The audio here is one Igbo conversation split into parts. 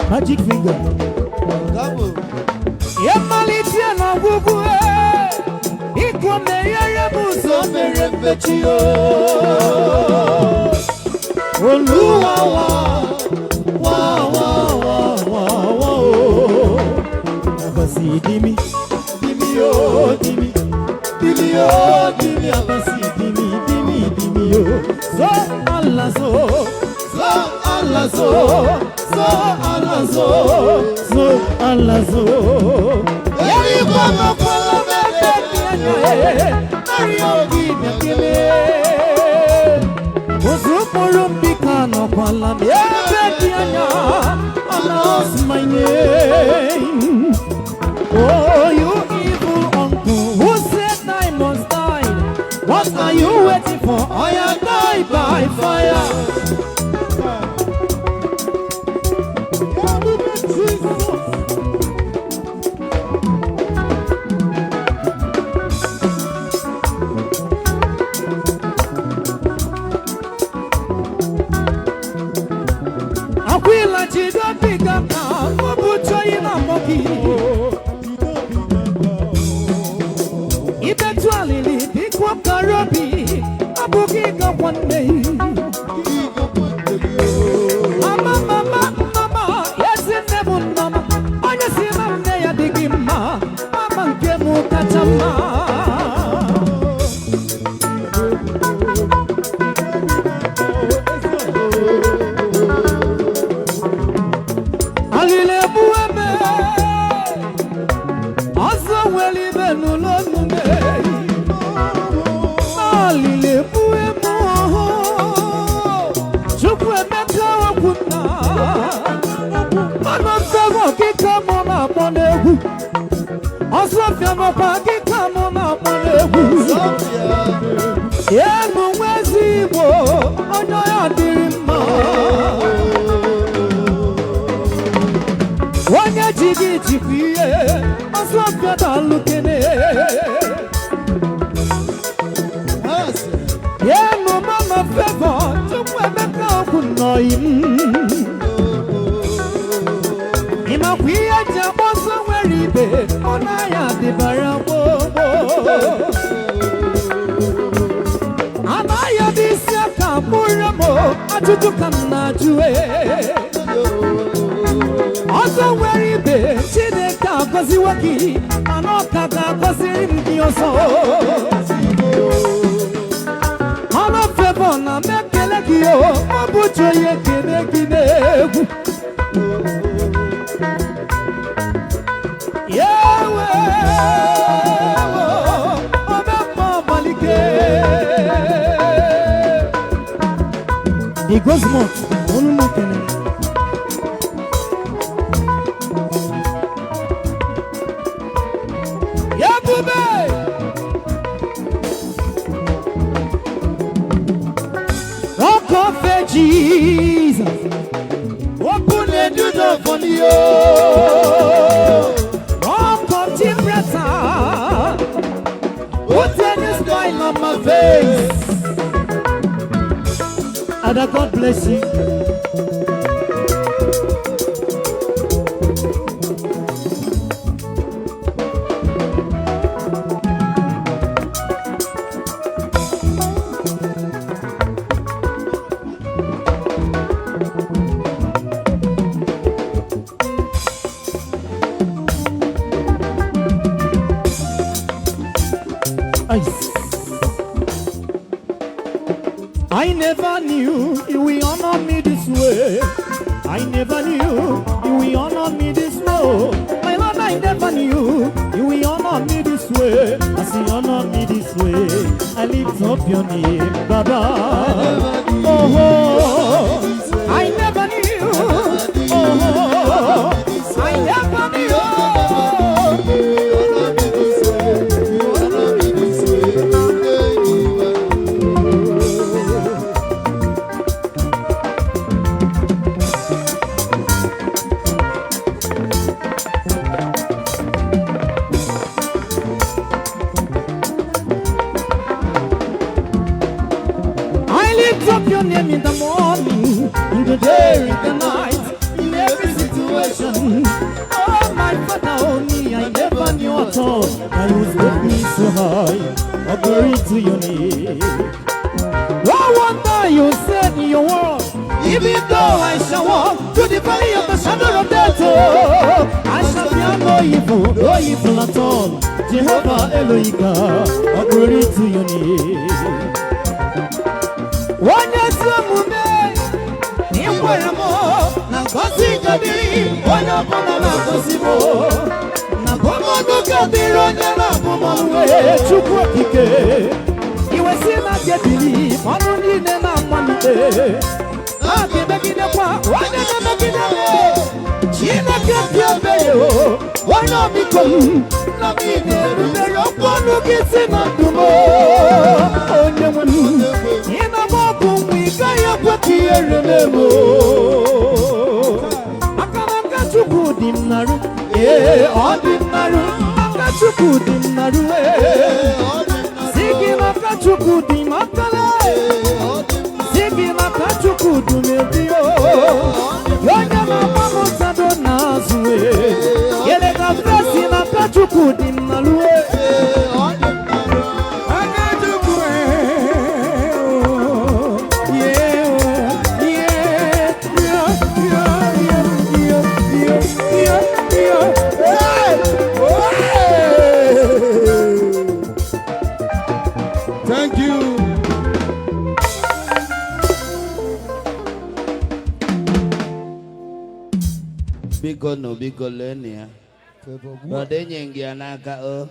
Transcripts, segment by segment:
Magic finger. Yemalitia na gugu iko meyere buso mere pechio. Oluwa wa. Abasi dimi abasi dimi yo. So Allah so. Yeri kwano kwala bebe kianye, Mario gine. Uzupuru mbikano kwala bebe kianye, announce my name. Oh, you evil uncle, who said I must die? What are you waiting for? I die by fire. Aquila chido piga na mobu Choi na moki. Eventually bikwa karobi abuki ga one day. Mama, yes never mama. Anya si mamne ya digima, mama nkemu kachama. Ano Kio, Abucho Yekine Kine. Yahweh, Obama Malike. He goes more, don't look at it. Rock of Jesus, open the door for you. Rock of Gibraltar, put any smile on my face. And God bless you. I never knew you will honor me this way. I never knew you will honor me this way. My Lord, I never knew you will honor me this way. As you honor me this way, I lift up your name, Baba. Oh, I never knew. Oh, I never knew. Your name in the morning, in the day, in the night, in every situation. Oh, my Father, oh me, I never knew at all that you would take me so high. Oh, glory to your name. No wonder you said in your word, even though I shall walk through the valley of the shadow of death, oh, I shall fear no evil at all. Jehovah Elohika, oh, glory to your name. Na kosi kabiri, wana pona na kosibo. Na pomo kabiri, wana pomo we chukwa kike. Iwe sina gebili, manu nine na manite. Na kebe kide kwa, wana na kide we. China kebya beyo, wana mikom. Na mine rubero kwa nukisi na dumo. Onye mwenu, ina moku mwika ya kwa kiere memo. Dimnaru, ordinary, Akachuku dimnaru, Sigi Makachuku dimakale, Sigi Makachuku dumebio, Yonya mama sado nazue, Yele kafesi Makachuku dimnaru, Thank you. Biko lenia. Rode nyengi anaka o.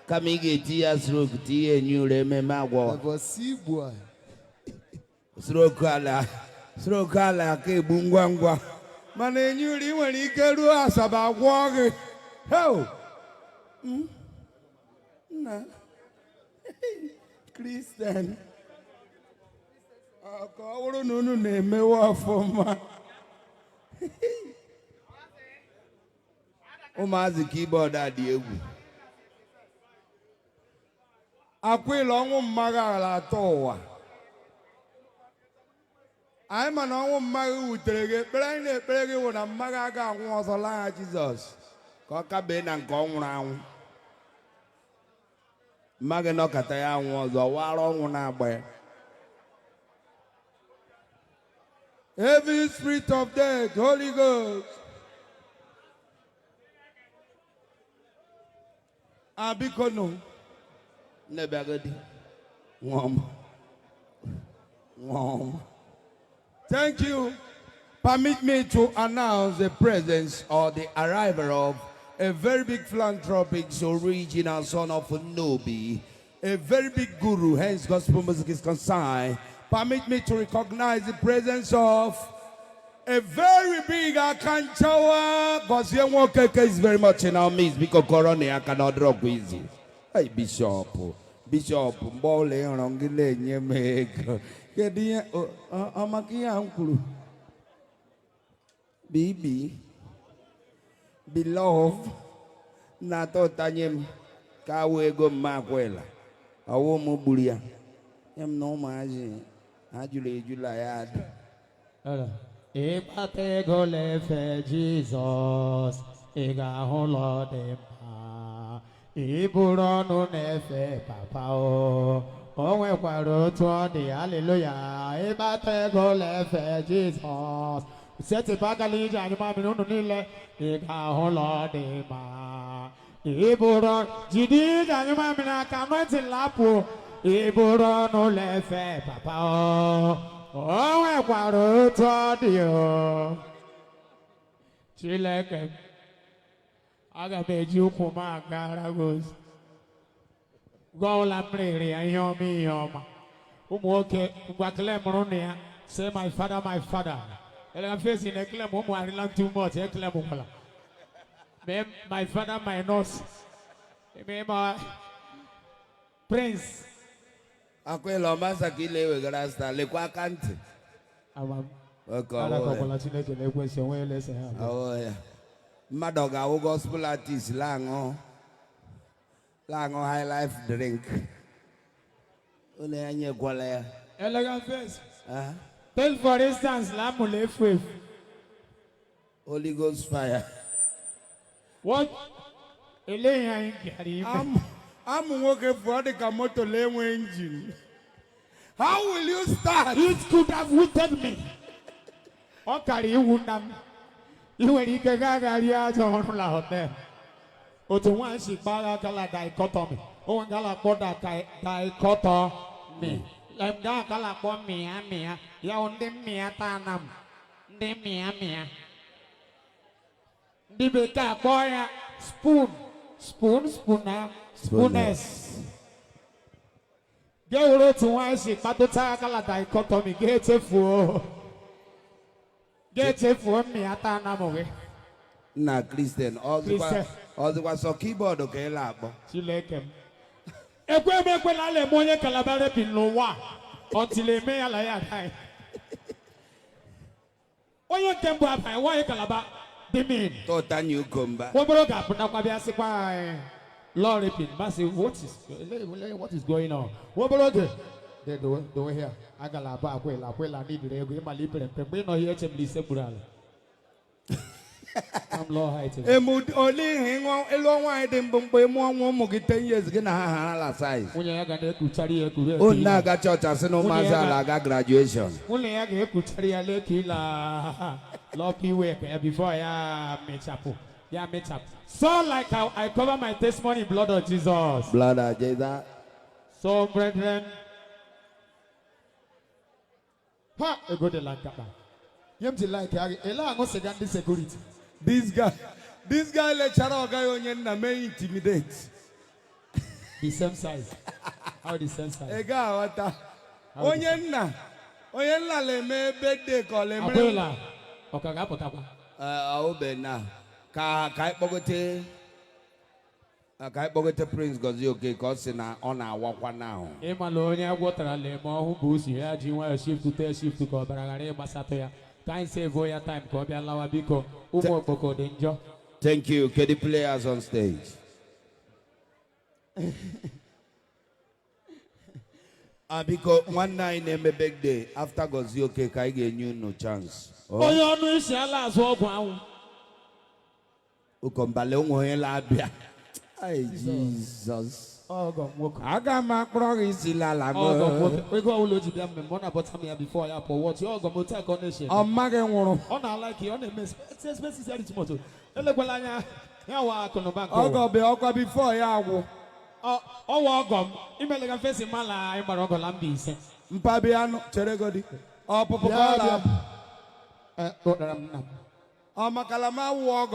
Kami geti ya stroke ti enyure me magwo. Stroke ala ke bungwangwa. Mana enyuri nwere ike ruo asaba gwo gị. Ho. Na. Christian. Ka ọ bụrụ na unu na-emewe ọfụma. Ụmụazị keyboard a dị egwu. Akwa ile ọnwụ mmaga ala atọ ụwa. Anyị ma na ọnwụ mmaga wutere gị, ekpere anyị na-ekpere gị wụ na mmaga aga anwụ ọzọ laa Jizọs ka ọ kabee na nke ọ nwụrụ anwụ. Mmaga nọkata ya anwụ ọzọ wara ọnwụ na-agba ya. Every spirit of death, Holy Ghost. Abikono. Nebagadi. Wom. Thank you. Permit me to announce the presence or the arrival of a very big philanthropic original son of Nobi, a very big guru, hence gospel music is concerned. Permit me to recognize the presence of a very big Akanchawa, because Keke is very much in our midst because Corona cannot drop easy. Hey, Bishop, Mbole, Rongile, Nyemeg, Kedia, Amakia, Uncle. Bibi, beloved, Nato Tanyem, Kawego Makwela, Awomo Bulia, no Maji, Adule Juliad. Ebate golefe Jesus, ega holo de ma. Iburonu nefe papa o. Onwe kwaro to de hallelujah. Ebate golefe Jesus. Sete bagali jani ma minunu nile, ega holo de ma. Iburon jidi jani ma mina kanweti lapu. Iburonu lefe papa o. Oh, kwaro to dio. Chileke. Aga beji ukuma garagos. Go la mriri ayomi yoma. Umuoke ngwakle mrunia. Say my father, my father. Ele face in ekle mu arilan too much ekle mu kala. My father, my nurse. My prince. Akwe lomasa kile we grasta le kwa kanti. Awam. Ala kokola Chineke le kwese we lese ha. Oh yeah. Madoga wo gospel artist lango high life drink. Ole anye kwala ya. Elegant face. Tell for instance la mule faith. Holy Ghost fire. What? Eleya ngari. I'm working for the Kamoto Lemo engine. How will you start? It could have withered me. Okay, you would have. You were in Gagaria to Honla Hotel. O to one she bala gala dichotomy. O gala koda dichotomy. Like that gala kwa mia. Ya onde mia tanam. De mia. Di beta boya spooners. Get to one she patota gala dichotomy. Get it for me at Anamoe. Na Christian. Also was a keyboard okay labo. She like him. A quebec when I let Moya Calabare in Loa until a may alaya. Why you can buy why Calaba? They mean. Tota new come back. What broke up? Now, Lord, what is going on? What broke it? They do here. I got la quella need to go my lip and no here to be separate. I'm low height. A mood only hang on a long while then Bombay more 10 years again. La size. When I got to study a good. Oh, Naga Church as no Mazalaga graduation. Only I get to study a little lucky work before I meet up. Yeah, meet up. So, like how I cover my testimony, blood of Jesus. Blood of Jesus. So, brethren. Ha! A good like that. You have to like a security. This guy lecturer guy on your may intimidate. The same size. How the same size? Ega wata. Onyenna le me birthday call him. Abuela. Okaga potapa. Obena. Kai bogote Prince Gozi okay cause na on our walk now. Emalonia water le mo who boost you had you want shift to tell shift to go baragare masatoya. Time save voya time ko bia lawa biko umo boko danger. Thank you. Get the players on stage. Because one night in my big day after Gozi okay kai get you no chance. Oh you no inshallah so gwan. Ukombale ungo la bia. Ay Jesus. Oh God, walk. Aga makro isila la go. Oh God, we go ulo jibia me mona bottom here before ya for what you go mo take connection. O mage nwuru. On na like you on the miss. Space is ready tomorrow. Elekwala nya ya wa kono bank. Ogo be okwa before ya wo. Oh wa ogom. Imele ga face mala I marogo lambi ise. Mpabi anu chere godi. Oh, Papa. Oh, Makalama walk.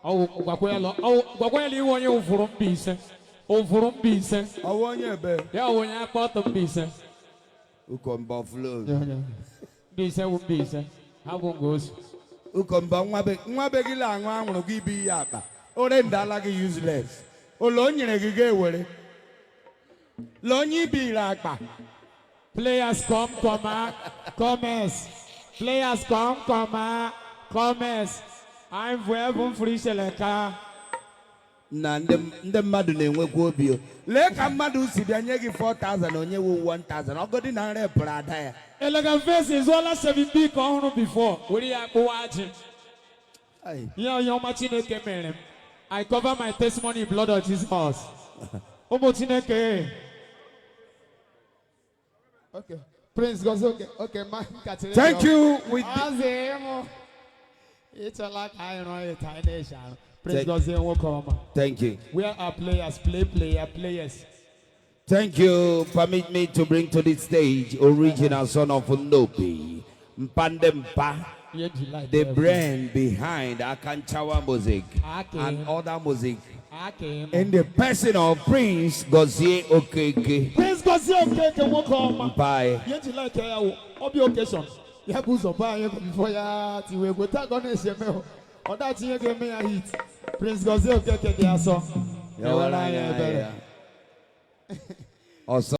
Oh, Guaquelli, you want you for peace. Oh, for peace. I want you, babe. Yeah, when I bought the peace. Who come buffalo? Peace will peace. How one goes? Who come Mwabegila and one will give you yapa. Oh, then that like useless. Oh, Lonny, I get with Lonny be like that. Players come, commerce. Players come, commerce. I'm forever free, Sheleka. Nan the Madden will go be. Let a Madu see the Yagi 4,000 on you 1,000. I'll go in a Prada. Elegant face is all I said big on before. What do you have to watch? Yeah, you're matching a camera. I cover my testimony in blood of Jesus. Okay. Prince goes okay, man. Thank you. It's a lot higher on a tiny show. Prince goes in, welcome. Thank you. Where are players? Players. Thank you. Permit me to bring to the stage original son of Nobi, Mpandempa, the brain behind Akanchawa music and other music. In the person of Prince Gozie Okeke. Prince Gozie Okeke, welcome. Bye. Yet you like obi occasion. You have to buy before you will go tag on this. Or that you give me a hit. Prince Gozie Okeke, they are so. Also.